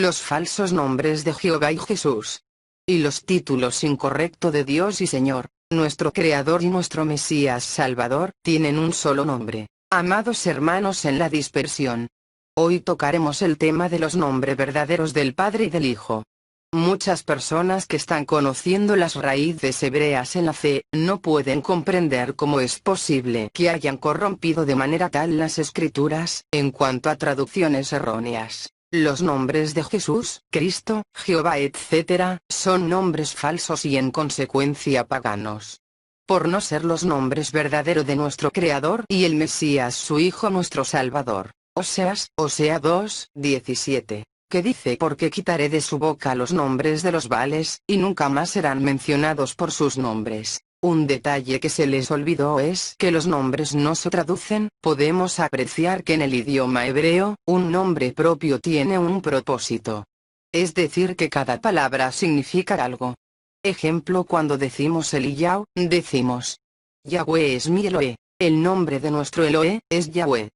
los falsos nombres de Jehová y Jesús, y los títulos incorrectos de Dios y Señor, nuestro Creador y nuestro Mesías Salvador, tienen un solo nombre. Amados hermanos en la dispersión, hoy tocaremos el tema de los nombres verdaderos del Padre y del Hijo. Muchas personas que están conociendo las raíces hebreas en la fe, no pueden comprender cómo es posible que hayan corrompido de manera tal las Escrituras, en cuanto a traducciones erróneas. Los nombres de Jesús, Cristo, Jehová, etc., son nombres falsos y en consecuencia paganos. Por no ser los nombres verdaderos de nuestro Creador y el Mesías su Hijo nuestro Salvador. Oseas 2:17. Que dice: porque quitaré de su boca los nombres de los Baales, y nunca más serán mencionados por sus nombres. Un detalle que se les olvidó es que los nombres no se traducen. Podemos apreciar que en el idioma hebreo, un nombre propio tiene un propósito. Es decir, que cada palabra significa algo. Ejemplo: cuando decimos Eliyahu, decimos: Yahweh es mi Eloé. El nombre de nuestro Eloé es Yahweh.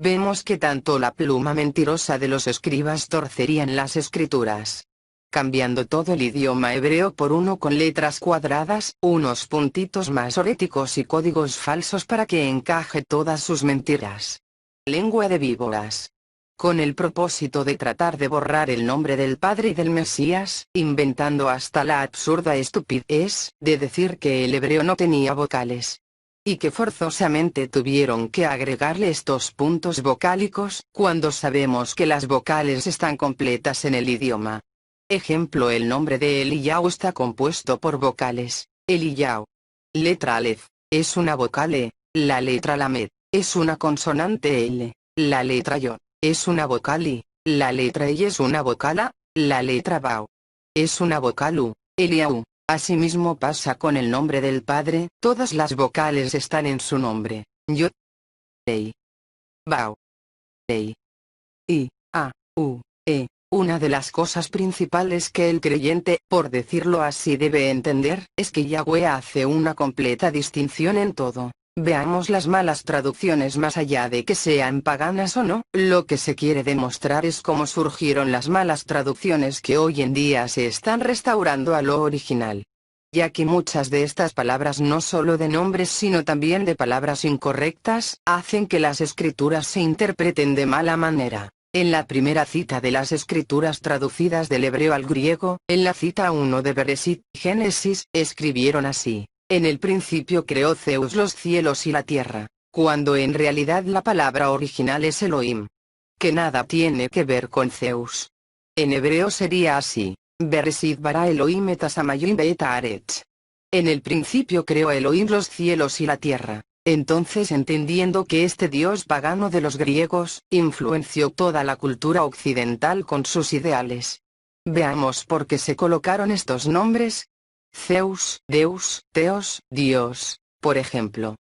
Vemos que tanto la pluma mentirosa de los escribas torcerían las Escrituras, cambiando todo el idioma hebreo por uno con letras cuadradas, unos puntitos masoréticos y códigos falsos para que encaje todas sus mentiras. Lengua de víboras. Con el propósito de tratar de borrar el nombre del Padre y del Mesías, inventando hasta la absurda estupidez de decir que el hebreo no tenía vocales, y que forzosamente tuvieron que agregarle estos puntos vocálicos, cuando sabemos que las vocales están completas en el idioma. Ejemplo: el nombre de Eliyahu está compuesto por vocales. Eliyahu. Letra Aleph, es una vocal E. La letra Lamed, es una consonante L. La letra Yod, es una vocal I. La letra I es una vocal A. La letra Bau, es una vocal U. Eliyahu. Asimismo pasa con el nombre del Padre, todas las vocales están en su nombre. Yod, Rei, Bau, Rei, I, A, U, E. Una de las cosas principales que el creyente, por decirlo así, debe entender, es que Yahweh hace una completa distinción en todo. Veamos las malas traducciones. Más allá de que sean paganas o no, lo que se quiere demostrar es cómo surgieron las malas traducciones que hoy en día se están restaurando a lo original. Ya que muchas de estas palabras, no solo de nombres sino también de palabras incorrectas, hacen que las Escrituras se interpreten de mala manera. En la primera cita de las Escrituras traducidas del hebreo al griego, en la cita 1 de Bereshit, Génesis, escribieron así: en el principio creó Zeus los cielos y la tierra, cuando en realidad la palabra original es Elohim, que nada tiene que ver con Zeus. En hebreo sería así: Bereshit bara Elohim et hasamayim ve'et haaretz. En el principio creó Elohim los cielos y la tierra. Entonces, entendiendo que este dios pagano de los griegos, influenció toda la cultura occidental con sus ideales. Veamos por qué se colocaron estos nombres. Zeus, Deus, Theos, Dios, por ejemplo.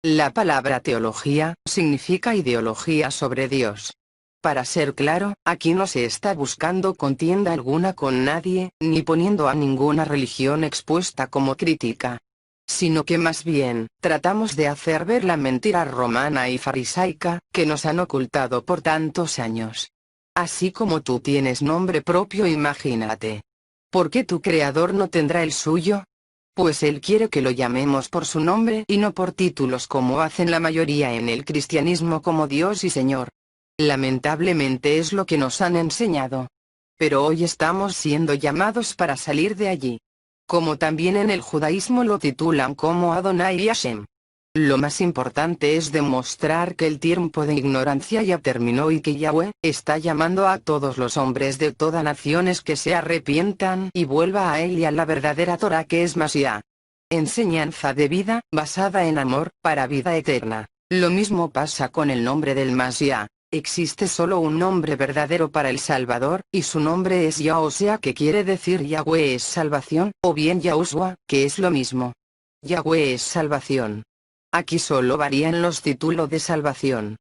La palabra teología, significa ideología sobre Dios. Para ser claro, aquí no se está buscando contienda alguna con nadie, ni poniendo a ninguna religión expuesta como crítica, sino que más bien, tratamos de hacer ver la mentira romana y farisaica, que nos han ocultado por tantos años. Así como tú tienes nombre propio, imagínate. ¿Por qué tu Creador no tendrá el suyo? Pues Él quiere que lo llamemos por su nombre y no por títulos como hacen la mayoría en el cristianismo como Dios y Señor. Lamentablemente es lo que nos han enseñado. Pero hoy estamos siendo llamados para salir de allí. Como también en el judaísmo lo titulan como Adonai y Hashem. Lo más importante es demostrar que el tiempo de ignorancia ya terminó y que Yahweh está llamando a todos los hombres de todas naciones que se arrepientan y vuelva a Él y a la verdadera Torá, que es Mashiach. Enseñanza de vida, basada en amor, para vida eterna. Lo mismo pasa con el nombre del Mashiach. Existe solo un nombre verdadero para el Salvador, y su nombre es Yahushua, que quiere decir Yahweh es salvación, o bien Yahushua, que es lo mismo. Yahweh es salvación. Aquí solo varían los títulos de salvación.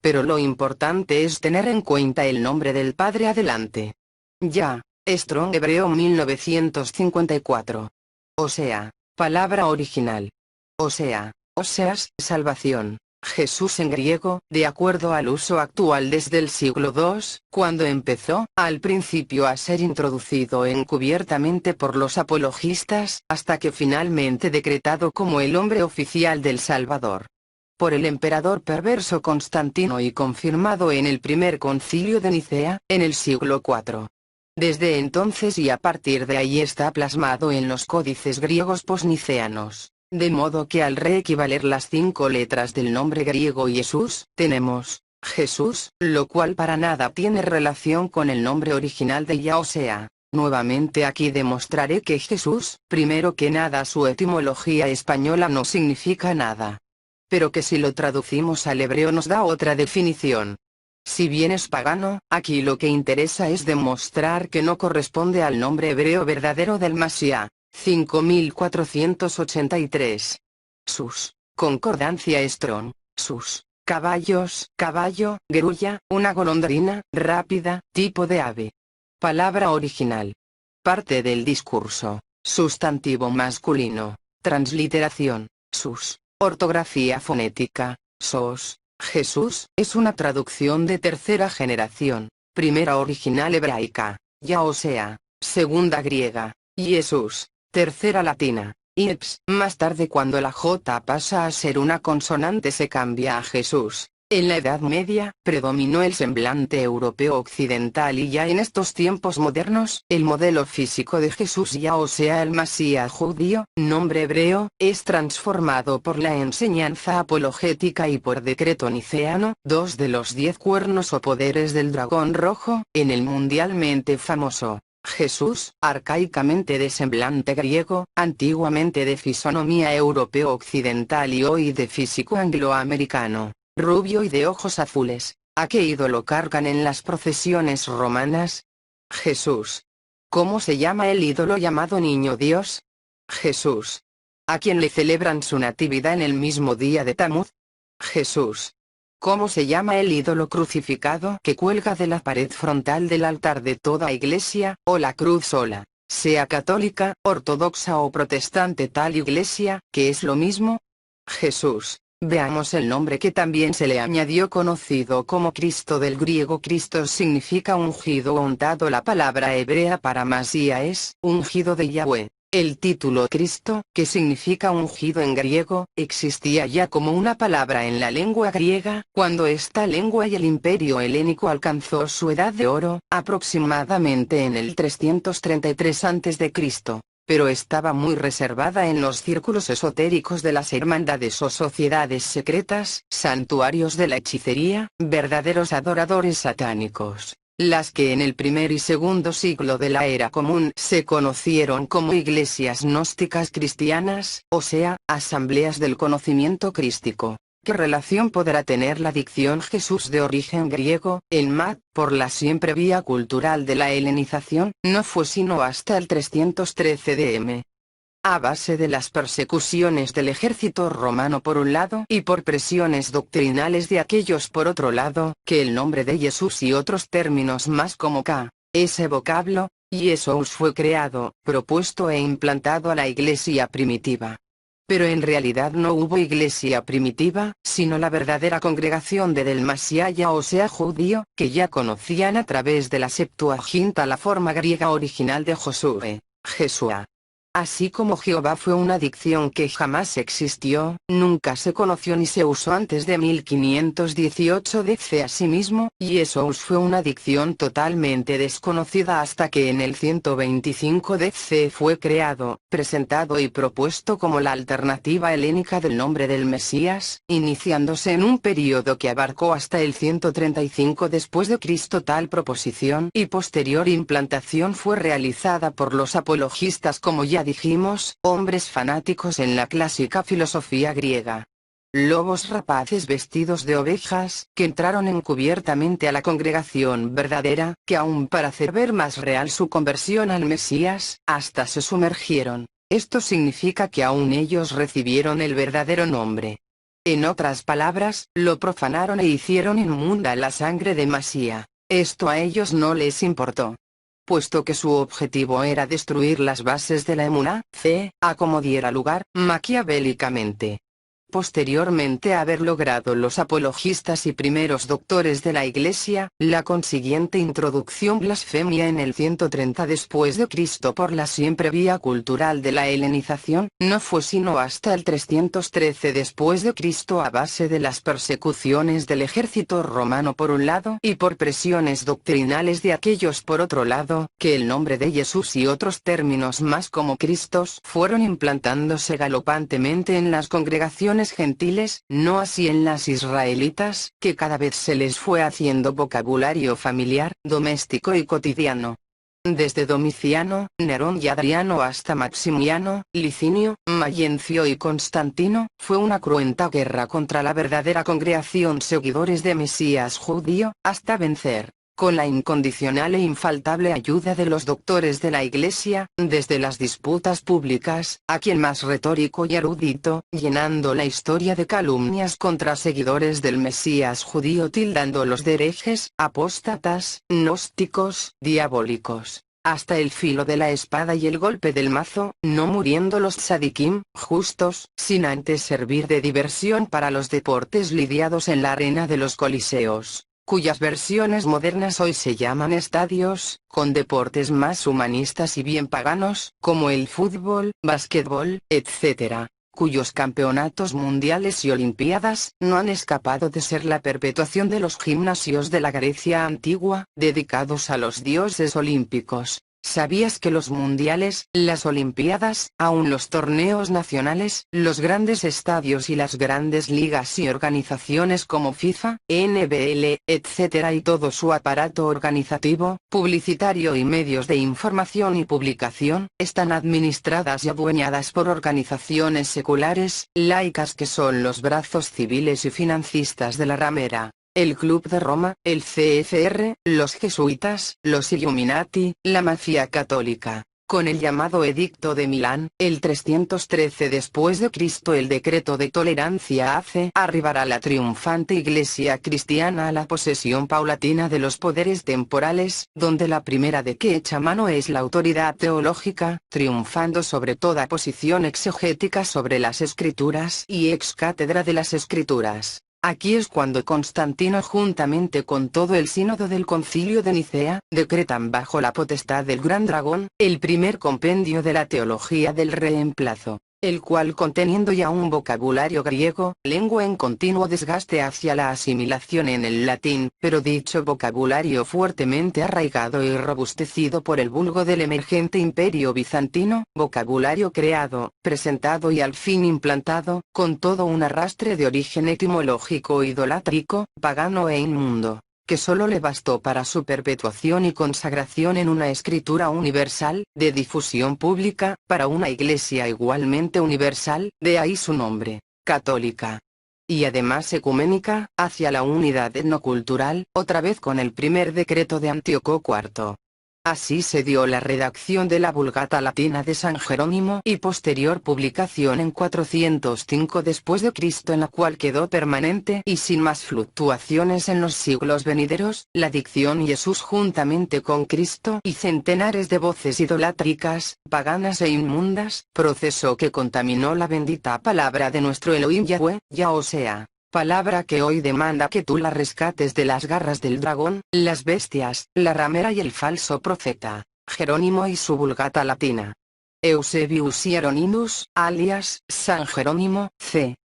Pero lo importante es tener en cuenta el nombre del Padre adelante. Ya, Strong Hebreo 1954. O sea, palabra original. O sea, Oseas, salvación. Jesús en griego, de acuerdo al uso actual desde el siglo II, cuando empezó, al principio a ser introducido encubiertamente por los apologistas, hasta que finalmente decretado como el nombre oficial del Salvador por el emperador perverso Constantino y confirmado en el primer concilio de Nicea, en el siglo IV. Desde entonces y a partir de ahí está plasmado en los códices griegos posniceanos, de modo que al reequivaler las 5 letras del nombre griego Jesús, tenemos Jesús, lo cual para nada tiene relación con el nombre original de Yah, o sea, nuevamente aquí demostraré que Jesús, primero que nada su etimología española no significa nada, pero que si lo traducimos al hebreo nos da otra definición. Si bien es pagano, aquí lo que interesa es demostrar que no corresponde al nombre hebreo verdadero del Mashiach. 5483. Sus. Concordancia Strong. Sus. Caballos, caballo, grulla, una golondrina, rápida, tipo de ave. Palabra original. Parte del discurso. Sustantivo masculino. Transliteración. Sus. Ortografía fonética. Sos. Jesús, es una traducción de tercera generación, primera original hebraica, ya o sea, segunda griega, Jesús, tercera latina, Ips, más tarde cuando la J pasa a ser una consonante se cambia a Jesús. En la Edad Media, predominó el semblante europeo occidental y ya en estos tiempos modernos, el modelo físico de Jesús ya o sea el Masías judío, nombre hebreo, es transformado por la enseñanza apologética y por decreto niceano, 2 de los 10 cuernos o poderes del dragón rojo, en el mundialmente famoso Jesús, arcaicamente de semblante griego, antiguamente de fisonomía europeo occidental y hoy de físico angloamericano, rubio y de ojos azules. ¿A qué ídolo cargan en las procesiones romanas? Jesús. ¿Cómo se llama el ídolo llamado Niño Dios? Jesús. ¿A quién le celebran su natividad en el mismo día de Tamuz? Jesús. ¿Cómo se llama el ídolo crucificado que cuelga de la pared frontal del altar de toda iglesia, o la cruz sola, sea católica, ortodoxa o protestante tal iglesia, que es lo mismo? Jesús. Veamos el nombre que también se le añadió conocido como Cristo del griego Christos significa ungido o untado. La palabra hebrea para Masías es ungido de Yahweh. El título Cristo, que significa ungido en griego, existía ya como una palabra en la lengua griega, cuando esta lengua y el imperio helénico alcanzó su edad de oro, aproximadamente en el 333 a.C., pero estaba muy reservada en los círculos esotéricos de las hermandades o sociedades secretas, santuarios de la hechicería, verdaderos adoradores satánicos, las que en el primer y segundo siglo de la era común se conocieron como iglesias gnósticas cristianas, o sea, asambleas del conocimiento crístico. ¿Qué relación podrá tener la dicción Jesús de origen griego, en Mat, por la siempre vía cultural de la helenización? No fue sino hasta el 313 DM. A base de las persecuciones del ejército romano por un lado y por presiones doctrinales de aquellos por otro lado, que el nombre de Jesús y otros términos más como ese vocablo, Jesús fue creado, propuesto e implantado a la iglesia primitiva. Pero en realidad no hubo iglesia primitiva, sino la verdadera congregación del Masías o sea judío, que ya conocían a través de la Septuaginta la forma griega original de Josué, Jesúa. Así como Jehová fue una dicción que jamás existió, nunca se conoció ni se usó antes de 1518 DC. Asimismo, Jesús fue una dicción totalmente desconocida hasta que en el 125 DC fue creado, presentado y propuesto como la alternativa helénica del nombre del Mesías, iniciándose en un período que abarcó hasta el 135 después de Cristo. Tal proposición y posterior implantación fue realizada por los apologistas, como ya dijimos, hombres fanáticos en la clásica filosofía griega. Lobos rapaces vestidos de ovejas, que entraron encubiertamente a la congregación verdadera, que aún para hacer ver más real su conversión al Mesías, hasta se sumergieron. Esto significa que aún ellos recibieron el verdadero nombre. En otras palabras, lo profanaron e hicieron inmunda la sangre de Masías. Esto a ellos no les importó, puesto que su objetivo era destruir las bases de la emuná, a como diera lugar, maquiavélicamente. posteriormente a haber logrado los apologistas y primeros doctores de la Iglesia, la consiguiente introducción blasfemia en el 130 después de Cristo por la siempre vía cultural de la helenización, no fue sino hasta el 313 después de Cristo a base de las persecuciones del ejército romano por un lado y por presiones doctrinales de aquellos por otro lado, que el nombre de Jesús y otros términos más como Cristos fueron implantándose galopantemente en las congregaciones gentiles, no así en las israelitas, que cada vez se les fue haciendo vocabulario familiar, doméstico y cotidiano. Desde Domiciano, Nerón y Adriano hasta Maximiano, Licinio, Mayencio y Constantino, fue una cruenta guerra contra la verdadera congregación seguidores de Mesías judío, hasta vencer, con la incondicional e infaltable ayuda de los doctores de la Iglesia, desde las disputas públicas, a quien más retórico y erudito, llenando la historia de calumnias contra seguidores del Mesías judío tildándolos de herejes, apóstatas, gnósticos, diabólicos, hasta el filo de la espada y el golpe del mazo, no muriendo los tzadikim, justos, sin antes servir de diversión para los deportes lidiados en la arena de los coliseos, cuyas versiones modernas hoy se llaman estadios, con deportes más humanistas y bien paganos, como el fútbol, básquetbol, etc., cuyos campeonatos mundiales y olimpiadas no han escapado de ser la perpetuación de los gimnasios de la Grecia antigua, dedicados a los dioses olímpicos. ¿Sabías que los mundiales, las olimpiadas, aun los torneos nacionales, los grandes estadios y las grandes ligas y organizaciones como FIFA, NBL, etc. y todo su aparato organizativo, publicitario y medios de información y publicación, están administradas y adueñadas por organizaciones seculares, laicas que son los brazos civiles y financistas de la ramera? El Club de Roma, el CFR, los jesuitas, los Illuminati, la mafia católica. Con el llamado Edicto de Milán, el 313 después de Cristo el decreto de tolerancia hace arribar a la triunfante Iglesia cristiana a la posesión paulatina de los poderes temporales, donde la primera de que echa mano es la autoridad teológica, triunfando sobre toda posición exegética sobre las Escrituras y ex cátedra de las Escrituras. Aquí es cuando Constantino juntamente con todo el sínodo del Concilio de Nicea, decretan bajo la potestad del Gran Dragón, el primer compendio de la teología del reemplazo, el cual conteniendo ya un vocabulario griego, lengua en continuo desgaste hacia la asimilación en el latín, pero dicho vocabulario fuertemente arraigado y robustecido por el vulgo del emergente imperio bizantino, vocabulario creado, presentado y al fin implantado, con todo un arrastre de origen etimológico idolátrico, pagano e inmundo, que solo le bastó para su perpetuación y consagración en una escritura universal, de difusión pública, para una iglesia igualmente universal, de ahí su nombre, católica. Y además ecuménica, hacia la unidad etnocultural, otra vez con el primer decreto de Antíoco IV. Así se dio la redacción de la Vulgata Latina de San Jerónimo y posterior publicación en 405 después de Cristo en la cual quedó permanente y sin más fluctuaciones en los siglos venideros, la dicción Jesús juntamente con Cristo y centenares de voces idolátricas, paganas e inmundas, proceso que contaminó la bendita palabra de nuestro Elohim Yahweh, ya o sea, palabra que hoy demanda que tú la rescates de las garras del dragón, las bestias, la ramera y el falso profeta. Jerónimo y su Vulgata Latina. Eusebius Hieronymus, alias, San Jerónimo, c.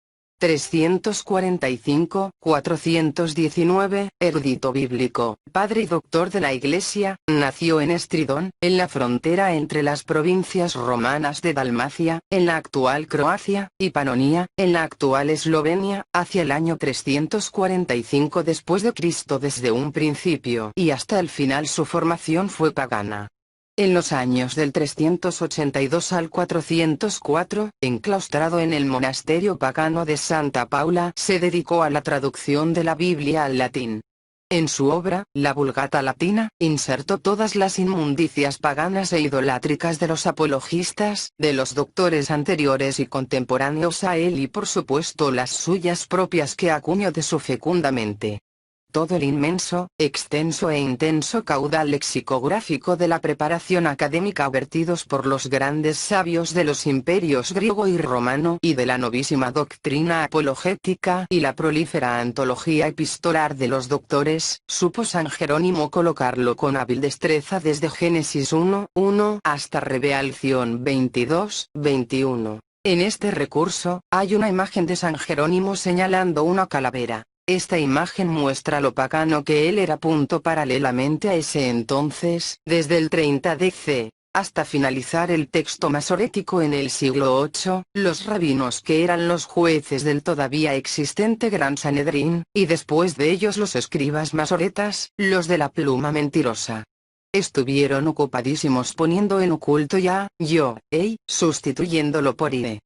345-419, erudito bíblico, padre y doctor de la Iglesia, nació en Estridón, en la frontera entre las provincias romanas de Dalmacia, en la actual Croacia, y Panonia, en la actual Eslovenia, hacia el año 345 después de Cristo. Desde un principio y hasta el final su formación fue pagana. En los años del 382 al 404, enclaustrado en el monasterio pagano de Santa Paula, se dedicó a la traducción de la Biblia al latín. En su obra, la Vulgata Latina, insertó todas las inmundicias paganas e idolátricas de los apologistas, de los doctores anteriores y contemporáneos a él y por supuesto las suyas propias que acuñó de su fecunda mente. todo el inmenso, extenso e intenso caudal lexicográfico de la preparación académica vertidos por los grandes sabios de los imperios griego y romano y de la novísima doctrina apologética y la prolífera antología epistolar de los doctores, supo San Jerónimo colocarlo con hábil destreza desde Génesis 1:1 hasta Revelación 22:21. En este recurso, hay una imagen de San Jerónimo señalando una calavera. Esta imagen muestra lo pagano que él era. Paralelamente a ese entonces, desde el 30 DC, hasta finalizar el texto masorético en el siglo VIII, los rabinos que eran los jueces del todavía existente Gran Sanedrín, y después de ellos los escribas masoretas, los de la pluma mentirosa, estuvieron ocupadísimos poniendo en oculto sustituyéndolo por Ide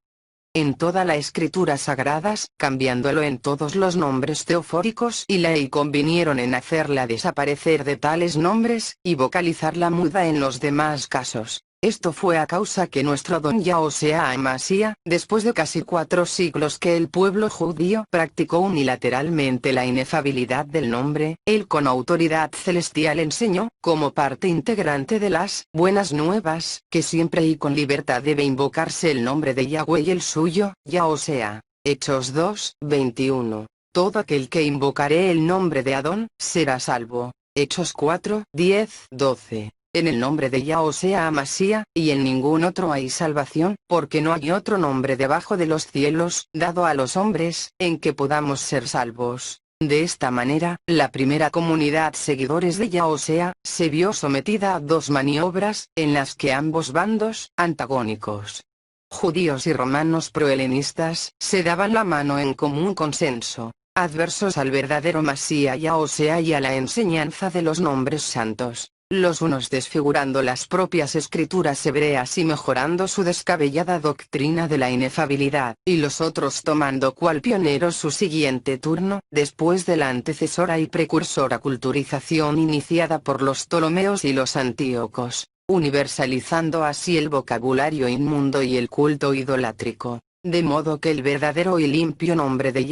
en toda la escritura sagradas, cambiándolo en todos los nombres teofóricos y convinieron en hacerla desaparecer de tales nombres, y vocalizarla muda en los demás casos. Esto fue a causa que nuestro don Amasía, después de casi 4 siglos que el pueblo judío practicó unilateralmente la inefabilidad del nombre, él con autoridad celestial enseñó, como parte integrante de las buenas nuevas, que siempre y con libertad debe invocarse el nombre de Yahweh y el suyo, Hechos 2:21. Todo aquel que invocare el nombre de Adón, será salvo. Hechos 4:10-12. En el nombre de Amasía, y en ningún otro hay salvación, porque no hay otro nombre debajo de los cielos, dado a los hombres, en que podamos ser salvos. De esta manera, la primera comunidad seguidores de se vio sometida a 2 maniobras, en las que ambos bandos, antagónicos, judíos y romanos prohelenistas, se daban la mano en común consenso, adversos al verdadero Masía y a la enseñanza de los nombres santos, los unos desfigurando las propias escrituras hebreas y mejorando su descabellada doctrina de la inefabilidad, y los otros tomando cual pioneros su siguiente turno, después de la antecesora y precursora culturización iniciada por los Ptolomeos y los Antíocos, universalizando así el vocabulario inmundo y el culto idolátrico. De modo que el verdadero y limpio nombre de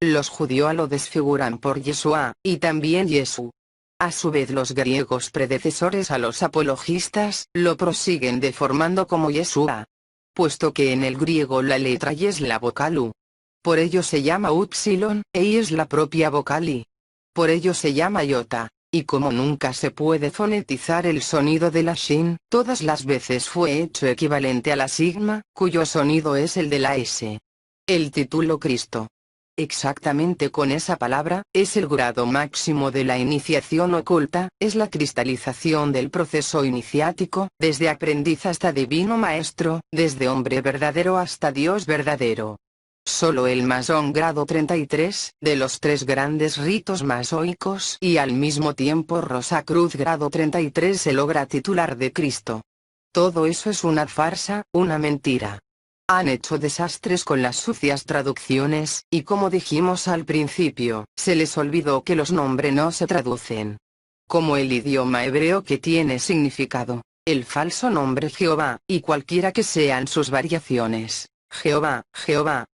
los judíos lo desfiguran por Yeshua, y también Jesús. A su vez los griegos predecesores a los apologistas, lo prosiguen deformando como Yeshua, puesto que en el griego la letra Y es la vocal U. Por ello se llama Upsilon, y es la propia vocal I. Por ello se llama Iota, y como nunca se puede fonetizar el sonido de la Shin, todas las veces fue hecho equivalente a la sigma, cuyo sonido es el de la S. El título Cristo, exactamente con esa palabra, es el grado máximo de la iniciación oculta, es la cristalización del proceso iniciático, desde aprendiz hasta divino maestro, desde hombre verdadero hasta Dios verdadero. Solo el masón grado 33, de los 3 grandes ritos masóicos y al mismo tiempo Rosacruz grado 33 se logra titular de Cristo. Todo eso es una farsa, una mentira. Han hecho desastres con las sucias traducciones, y como dijimos al principio, se les olvidó que los nombres no se traducen como el idioma hebreo que tiene significado. El falso nombre Jehová, y cualquiera que sean sus variaciones. Jehová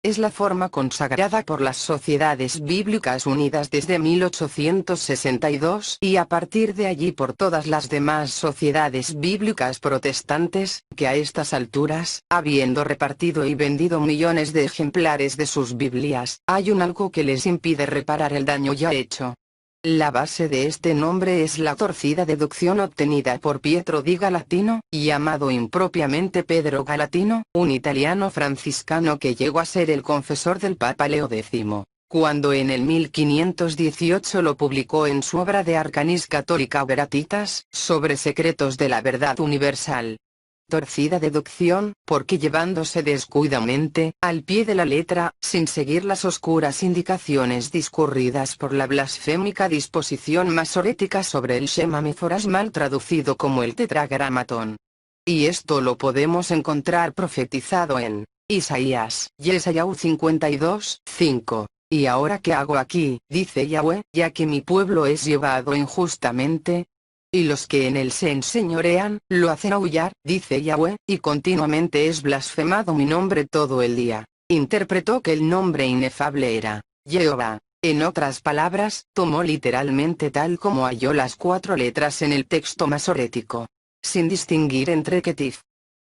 es la forma consagrada por las Sociedades Bíblicas Unidas desde 1862 y a partir de allí por todas las demás sociedades bíblicas protestantes, que a estas alturas, habiendo repartido y vendido millones de ejemplares de sus Biblias, hay algo que les impide reparar el daño ya hecho. La base de este nombre es la torcida deducción obtenida por Pietro di Galatino, llamado impropiamente Pedro Galatino, un italiano franciscano que llegó a ser el confesor del Papa Leo X, cuando en el 1518 lo publicó en su obra de Arcanis Catholica Veritatis, sobre secretos de la verdad universal. Torcida deducción, porque llevándose descuidadamente, al pie de la letra, sin seguir las oscuras indicaciones discurridas por la blasfémica disposición masorética sobre el Shema Meforas mal traducido como el Tetragramatón. Y esto lo podemos encontrar profetizado en Isaías, Yesayahu 52:5. Y ahora ¿qué hago aquí? Dice Yahweh, ya que mi pueblo es llevado injustamente, y los que en él se enseñorean, lo hacen aullar, dice Yahweh, y continuamente es blasfemado mi nombre todo el día. Interpretó que el nombre inefable era Jehová. En otras palabras, tomó literalmente tal como halló las 4 letras en el texto masorético, sin distinguir entre ketif.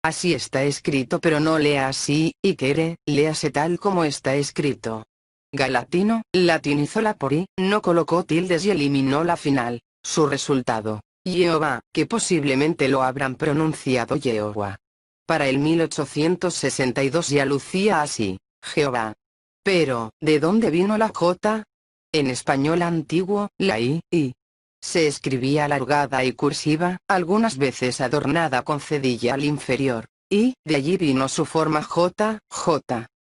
Así está escrito, pero no lea así, y quere, léase tal como está escrito. Galatino, latinizó la por i, no colocó tildes y eliminó la final. Su resultado, Jehová, que posiblemente lo habrán pronunciado Jehová. Para el 1862 ya lucía así, Jehová. Pero, ¿de dónde vino la J? En español antiguo, la I, se escribía alargada y cursiva, algunas veces adornada con cedilla al inferior, y de allí vino su forma J.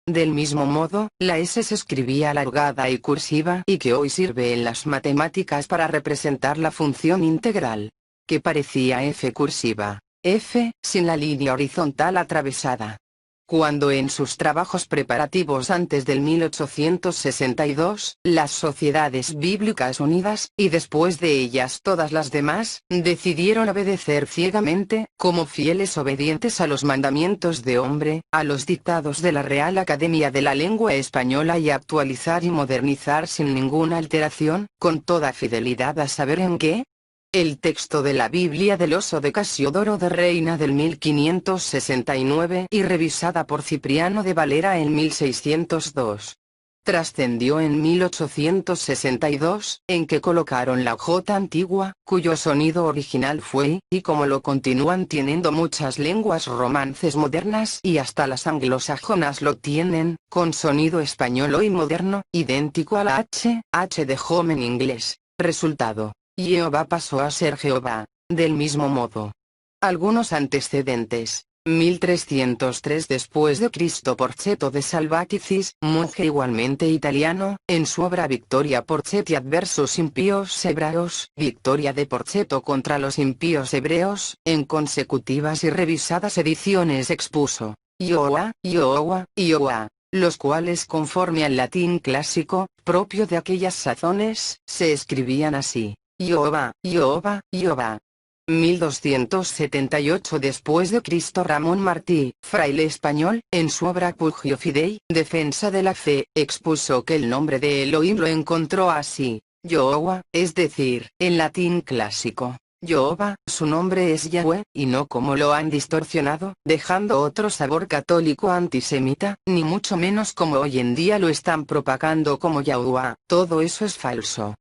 Del mismo modo, la S se escribía alargada y cursiva y que hoy sirve en las matemáticas para representar la función integral, que parecía F cursiva, F, sin la línea horizontal atravesada. Cuando en sus trabajos preparativos antes del 1862, las Sociedades Bíblicas Unidas, y después de ellas todas las demás, decidieron obedecer ciegamente, como fieles obedientes a los mandamientos de hombre, a los dictados de la Real Academia de la Lengua Española y actualizar y modernizar sin ninguna alteración, con toda fidelidad a saber en qué. El texto de la Biblia del Oso de Casiodoro de Reina del 1569 y revisada por Cipriano de Valera en 1602. Trascendió en 1862, en que colocaron la J antigua, cuyo sonido original fue I, y como lo continúan teniendo muchas lenguas romances modernas y hasta las anglosajonas lo tienen, con sonido español hoy moderno, idéntico a la H de home en inglés. Resultado: Jehová pasó a ser Jehová. Del mismo modo, algunos antecedentes. 1303 después de Cristo. Porchetto de Salvaticis, monje igualmente italiano, en su obra Victoria Porchetti adversus impios hebreos, Victoria de Porchetto contra los impíos hebreos, en consecutivas y revisadas ediciones expuso Iowa, los cuales conforme al latín clásico, propio de aquellas sazones, se escribían así: Jehová. 1278 después de Cristo. Ramón Martí, fraile español, en su obra Pugio Fidei, Defensa de la Fe, expuso que el nombre de Elohim lo encontró así: Jehová, es decir, en latín clásico, Jehová, su nombre es Yahweh, y no como lo han distorsionado, dejando otro sabor católico antisemita, ni mucho menos como hoy en día lo están propagando como Yahuwah. Todo eso es falso.